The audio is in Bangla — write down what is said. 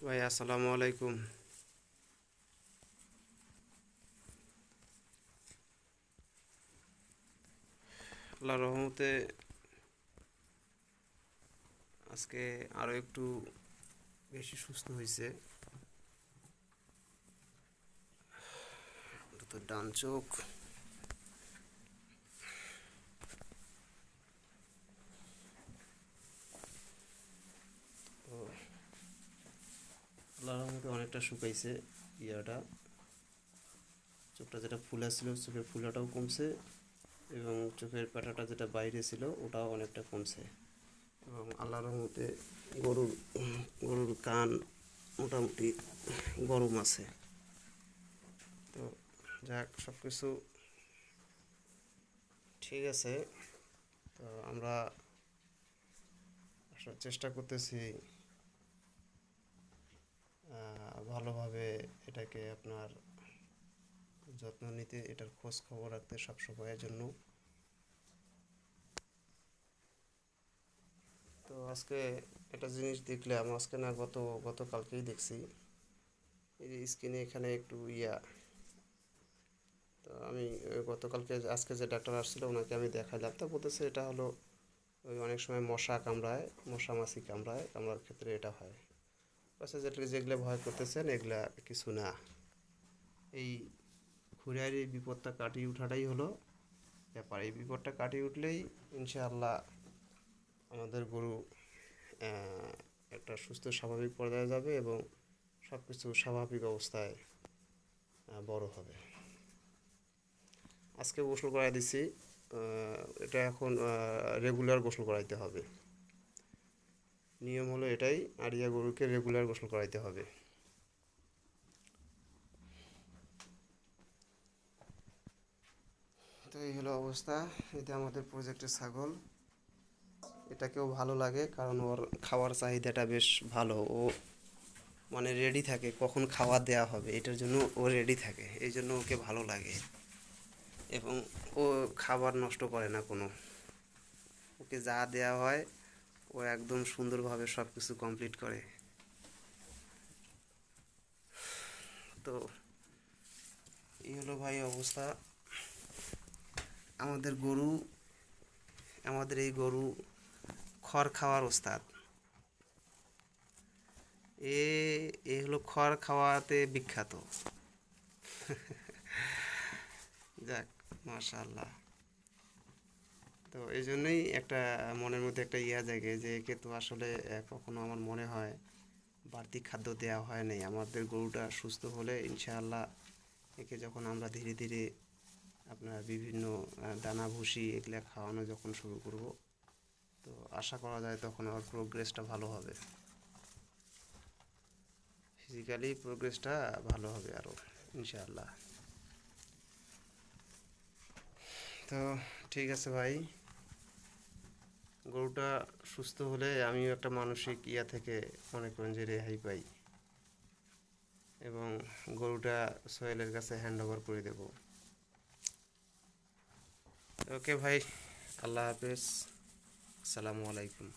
ভাই আসসালামু আলাইকুম। আল্লাহর রহমতে আজকে আরো একটু বেশি সুস্থ হয়েছে। এটা তো ডান চোখ। তো আল্লাহর রহমতে অনেকটা শুকাইছে। ইয়াটা চোখটা যেটা ফুলা ছিল চোখের ফুলাটাও কমছে এবং চোখের পাটাটা যেটা বাইরে ছিল ওটাও অনেকটা কমছে। এবং আল্লাহর রহমতে গরুর গরুর কান মোটামুটি গরম আছে। তো যাক সব কিছু ঠিক আছে। তো আমরা আসার চেষ্টা করতেছি ভালোভাবে এটাকে আপনার যত্ন নিতে, এটার খোঁজ খবর রাখতে সব সময়ের জন্য। তো আজকে একটা জিনিস দেখলাম, আজকে না গতকালকেই দেখছি। এই যে স্কিনে এখানে একটু তো আমি গতকালকে আজকে যে ডাক্তার আসছিল ওনাকে আমি দেখাইলাম, তো বলতেছে এটা হলো ওই অনেক সময় মশা কামড়ায়, মশা মাছি কামড়ায়, কামড়ার ক্ষেত্রে এটা হয়। আচ্ছা, যেটা যেগুলো ভয় করতেছেন এগুলা কিছু না। এই খুঁড়ার এই বিপদটা কাটিয়ে ওঠাটাই হলো ব্যাপার। এই বিপদটা কাটিয়ে উঠলেই ইনশাআল্লাহ আমাদের গরু একটা সুস্থ স্বাভাবিক পর্যায়ে যাবে এবং সব কিছু স্বাভাবিক অবস্থায় বড় হবে। আজকে গোসল করাই দিছি। এটা এখন রেগুলার গোসল করাইতে হবে। নিয়ম হলো এটাই, আরিয়া গরুকে রেগুলার গোসল করাইতে হবে। তো এই হলো অবস্থা। এটা আমাদের প্রজেক্টের ছাগল। এটাকেও ভালো লাগে কারণ ওর খাওয়ার চাহিদাটা বেশ ভালো। ও মানে রেডি থাকে কখন খাবার দেওয়া হবে, এটার জন্য ও রেডি থাকে, এই জন্য ওকে ভালো লাগে। এবং ও খাবার নষ্ট করে না কোনো। ওকে যা দেওয়া হয় ও একদম সুন্দরভাবে সব কিছু কমপ্লিট করে। তো এই হলো ভাই অবস্থা। আমাদের গরু, আমাদের এই গরু খড় খাওয়ার ওস্তাদ। এ এ হলো খড় খাওয়াতে বিখ্যাত। যাক, মাশাআল্লাহ। তো এই জন্যই একটা মনের মধ্যে একটা জাগে যে একে তো আসলে কখনো আমার মনে হয় বাড়তি খাদ্য দেওয়া হয় নাই। আমাদের গরুটা সুস্থ হলে ইনশাআল্লাহ একে যখন আমরা ধীরে ধীরে আপনার বিভিন্ন দানা ভুসি এগুলো খাওয়ানো যখন শুরু করব, তো আশা করা যায় তখন আমার প্রোগ্রেসটা ভালো হবে, ফিজিক্যালি প্রোগ্রেসটা ভালো হবে আরও ইনশাআল্লাহ। তো ঠিক আছে ভাই, গরুটা সুস্থ হলে আমিও একটা মানসিক থেকে মনে করেন যে রেহাই পাই এবং গরুটা সোহেলের কাছে হ্যান্ড ওভার করে দেব। ওকে ভাই, আল্লাহ হাফেজ, আসসালামু আলাইকুম।